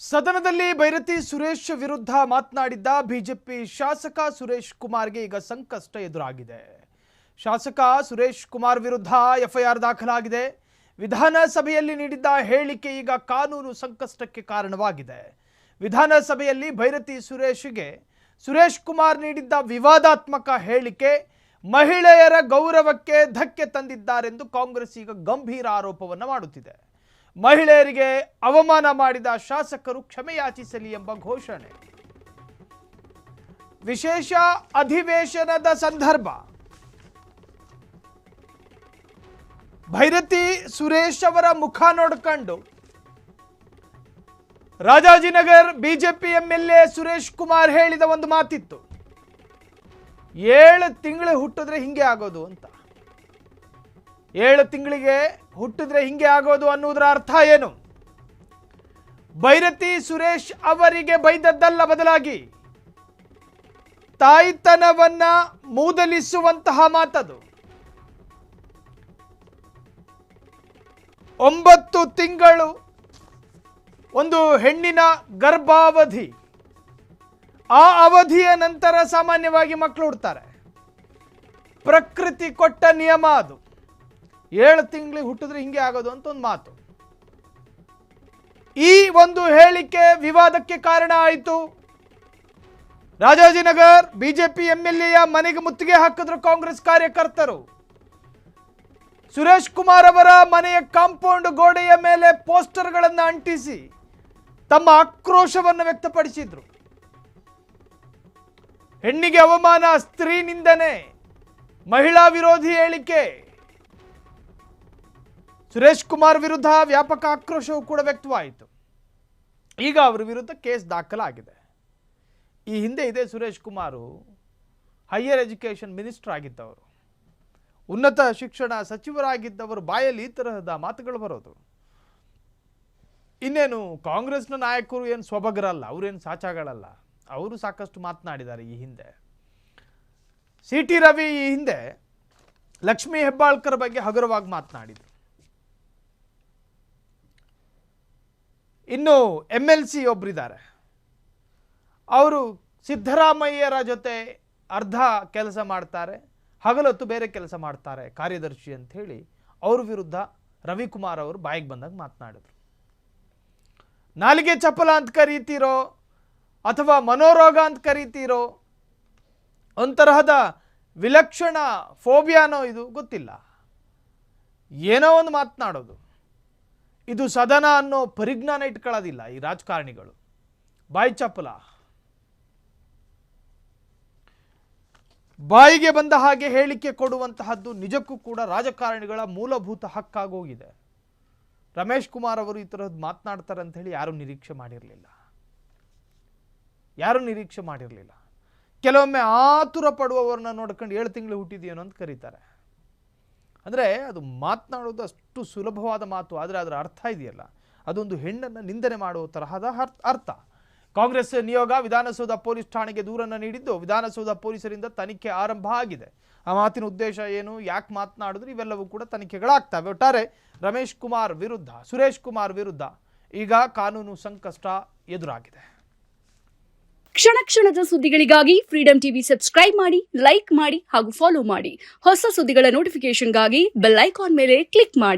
ಸದನದಲ್ಲಿ ಭೈರತಿ ಸುರೇಶ್ ವಿರುದ್ಧ ಮಾತನಾಡಿದ್ದ ಬಿಜೆಪಿ ಶಾಸಕ ಸುರೇಶ್ ಕುಮಾರ್ಗೆ ಈಗ ಸಂಕಷ್ಟ ಎದುರಾಗಿದೆ. ಶಾಸಕ ಸುರೇಶ್ ಕುಮಾರ್ ವಿರುದ್ಧ ಎಫ್ಐಆರ್ ದಾಖಲಾಗಿದೆ. ವಿಧಾನಸಭೆಯಲ್ಲಿ ನೀಡಿದ್ದ ಹೇಳಿಕೆ ಈಗ ಕಾನೂನು ಸಂಕಷ್ಟಕ್ಕೆ ಕಾರಣವಾಗಿದೆ. ವಿಧಾನಸಭೆಯಲ್ಲಿ ಭೈರತಿ ಸುರೇಶ್ ಕುಮಾರ್ ನೀಡಿದ್ದ ವಿವಾದಾತ್ಮಕ ಹೇಳಿಕೆ ಮಹಿಳೆಯರ ಗೌರವಕ್ಕೆ ಧಕ್ಕೆ ತಂದಿದ್ದಾರೆಂದು ಕಾಂಗ್ರೆಸ್ ಈಗ ಗಂಭೀರ ಆರೋಪವನ್ನು ಮಾಡುತ್ತಿದೆ. ಮಹಿಳೆಯರಿಗೆ ಅವಮಾನ ಮಾಡಿದ ಶಾಸಕರು ಕ್ಷಮೆಯಾಚಿಸಲಿ ಎಂಬ ಘೋಷಣೆ. ವಿಶೇಷ ಅಧಿವೇಶನದ ಸಂದರ್ಭ ಭೈರತಿ ಸುರೇಶ್ ಅವರ ಮುಖ ನೋಡಿಕೊಂಡು ರಾಜಾಜಿನಗರ್ ಬಿಜೆಪಿ ಎಂಎಲ್ಎ ಸುರೇಶ್ ಕುಮಾರ್ ಹೇಳಿದ ಒಂದು ಮಾತಿತ್ತು, 7 ತಿಂಗಳು ಹುಟ್ಟಿದ್ರೆ ಹಿಂಗೆ ಆಗೋದು ಅಂತ. 7 ತಿಂಗಳಿಗೆ ಹುಟ್ಟಿದ್ರೆ ಹಿಂಗೆ ಆಗೋದು ಅನ್ನುವುದರ ಅರ್ಥ ಏನು? ಭೈರತಿ ಸುರೇಶ್ ಅವರಿಗೆ ಬೈದದ್ದಲ್ಲ, ಬದಲಾಗಿ ತಾಯ್ತನವನ್ನ ಮೂದಲಿಸುವಂತಹ ಮಾತದು. 9 ತಿಂಗಳು ಒಂದು ಹೆಣ್ಣಿನ ಗರ್ಭಾವಧಿ. ಆ ಅವಧಿಯ ನಂತರ ಸಾಮಾನ್ಯವಾಗಿ ಮಕ್ಕಳು ಹುಡ್ತಾರೆ. ಪ್ರಕೃತಿ ಕೊಟ್ಟ ನಿಯಮ ಅದು. 7 ತಿಂಗಳಿಗೆ ಹುಟ್ಟಿದ್ರೆ ಹಿಂಗೆ ಆಗೋದು ಅಂತ ಒಂದು ಮಾತು. ಈ ಒಂದು ಹೇಳಿಕೆ ವಿವಾದಕ್ಕೆ ಕಾರಣ ಆಯಿತು. ರಾಜಾಜಿನಗರ್ ಬಿಜೆಪಿ ಎಂಎಲ್ಎಯ ಮನೆಗೆ ಮುತ್ತಿಗೆ ಹಾಕಿದ್ರು ಕಾಂಗ್ರೆಸ್ ಕಾರ್ಯಕರ್ತರು. ಸುರೇಶ್ ಕುಮಾರ್ ಅವರ ಮನೆಯ ಕಾಂಪೌಂಡ್ ಗೋಡೆಯ ಮೇಲೆ ಪೋಸ್ಟರ್ಗಳನ್ನು ಅಂಟಿಸಿ ತಮ್ಮ ಆಕ್ರೋಶವನ್ನು ವ್ಯಕ್ತಪಡಿಸಿದ್ರು. ಹೆಣ್ಣಿಗೆ ಅವಮಾನ, ಸ್ತ್ರೀ ನಿಂದನೆ, ಮಹಿಳಾ ವಿರೋಧಿ ಹೇಳಿಕೆ. ಸುರೇಶ್ ಕುಮಾರ್ ವಿರುದ್ಧ ವ್ಯಾಪಕ ಆಕ್ರೋಶವೂ ಕೂಡ ವ್ಯಕ್ತವಾಯಿತು. ಈಗ ಅವರ ವಿರುದ್ಧ ಕೇಸ್ ದಾಖಲಾಗಿದೆ. ಈ ಹಿಂದೆ ಇದೆ Suresh Kumar higher education minister ಆಗಿದ್ದವರು, ಉನ್ನತ ಶಿಕ್ಷಣ ಸಚಿವರಾಗಿದ್ದವರು. ಬಾಯಲ್ಲಿ ಈ ತರಹದ ಮಾತುಗಳು ಬರೋದು. ಇನ್ನೇನು ಕಾಂಗ್ರೆಸ್ನ ನಾಯಕರು ಏನು ಸ್ವಬಗರಲ್ಲ, ಅವರೇನು ಸಾಚಾಗಳಲ್ಲ. ಅವರು ಸಾಕಷ್ಟು ಮಾತನಾಡಿದ್ದಾರೆ ಈ ಹಿಂದೆ. CT ರವಿ ಈ ಹಿಂದೆ ಲಕ್ಷ್ಮೀ ಹೆಬ್ಬಾಳ್ಕರ್ ಬಗ್ಗೆ ಹಗುರವಾಗಿ ಮಾತನಾಡಿದರು. ಇನ್ನು MLC ಒಬ್ಬರಿದ್ದಾರೆ, ಅವರು ಸಿದ್ದರಾಮಯ್ಯರ ಜೊತೆ ಅರ್ಧ ಕೆಲಸ ಮಾಡ್ತಾರೆ, ಹಗಲೊತ್ತು ಬೇರೆ ಕೆಲಸ ಮಾಡ್ತಾರೆ, ಕಾರ್ಯದರ್ಶಿ ಅಂತ ಹೇಳಿ ಅವ್ರ ವಿರುದ್ಧ ರವಿಕುಮಾರ್ ಅವರು ಬಾಯಿಗೆ ಬಂದಾಗ ಮಾತನಾಡಿದ್ರು. ನಾಲಿಗೆ ಚಪಲ ಅಂತ ಕರೀತಿರೋ ಅಥವಾ ಮನೋರೋಗ ಅಂತ ಕರೀತಿರೋ, ಒಂತರಹದ ವಿಲಕ್ಷಣ ಫೋಬಿಯಾನೋ ಇದು ಗೊತ್ತಿಲ್ಲ, ಏನೋ ಒಂದು ಮಾತನಾಡೋದು. ಇದು ಸದನ ಅನ್ನೋ ಪರಿಜ್ಞಾನ ಇಟ್ಕೊಳ್ಳೋದಿಲ್ಲ ಈ ರಾಜಕಾರಣಿಗಳು. ಬಾಯಿ ಚಪಲ, ಬಾಯಿಗೆ ಬಂದ ಹಾಗೆ ಹೇಳಿಕೆ ಕೊಡುವಂತಹದ್ದು ನಿಜಕ್ಕೂ ಕೂಡ ರಾಜಕಾರಣಿಗಳ ಮೂಲಭೂತ ಹಕ್ಕಾಗೋಗಿದೆ. ರಮೇಶ್ ಕುಮಾರ್ ಅವರು ಈ ತರಹದ್ದು ಮಾತನಾಡ್ತಾರೆ ಅಂತ ಹೇಳಿ ಯಾರೂ ನಿರೀಕ್ಷೆ ಮಾಡಿರಲಿಲ್ಲ. ಕೆಲವೊಮ್ಮೆ ಆತುರ ಪಡುವವರನ್ನ ನೋಡ್ಕೊಂಡು 7 ತಿಂಗಳು ಹುಟ್ಟಿದೆಯೇನೋ ಅಂತ ಕರೀತಾರೆ. ಅಂದರೆ ಅದು ಮಾತನಾಡೋದು ಅಷ್ಟು ಸುಲಭವಾದ ಮಾತು, ಆದರೆ ಅದರ ಅರ್ಥ ಇದೆಯಲ್ಲ, ಅದೊಂದು ಹೆಣ್ಣನ್ನು ನಿಂದನೆ ಮಾಡುವ ತರಹದ ಅರ್ಥ. ಕಾಂಗ್ರೆಸ್ ನಿಯೋಗ ವಿಧಾನಸೌಧ ಪೊಲೀಸ್ ಠಾಣೆಗೆ ದೂರನ್ನು ನೀಡಿದ್ದು, ವಿಧಾನಸೌಧ ಪೊಲೀಸರಿಂದ ತನಿಖೆ ಆರಂಭ ಆಗಿದೆ. ಆ ಮಾತಿನ ಉದ್ದೇಶ ಏನು, ಯಾಕೆ ಮಾತನಾಡಿದ್ರು, ಇವೆಲ್ಲವೂ ಕೂಡ ತನಿಖೆಗಳಾಗ್ತವೆ. ಒಟ್ಟಾರೆ ಸುರೇಶ್ ಕುಮಾರ್ ವಿರುದ್ಧ ಈಗ ಕಾನೂನು ಸಂಕಷ್ಟ ಎದುರಾಗಿದೆ. ಕ್ಷಣ ಕ್ಷಣದ ಸುದ್ದಿಗಳಿಗಾಗಿ ಫ್ರೀಡಂ ಟಿವಿ ಸಬ್ಸ್ಕ್ರೈಬ್ ಮಾಡಿ, ಲೈಕ್ ಮಾಡಿ ಹಾಗೂ ಫಾಲೋ ಮಾಡಿ. ಹೊಸ ಸುದ್ದಿಗಳ ನೋಟಿಫಿಕೇಶನ್ಗಾಗಿ ಬೆಲ್ ಐಕಾನ್ ಮೇಲೆ ಕ್ಲಿಕ್ ಮಾಡಿ.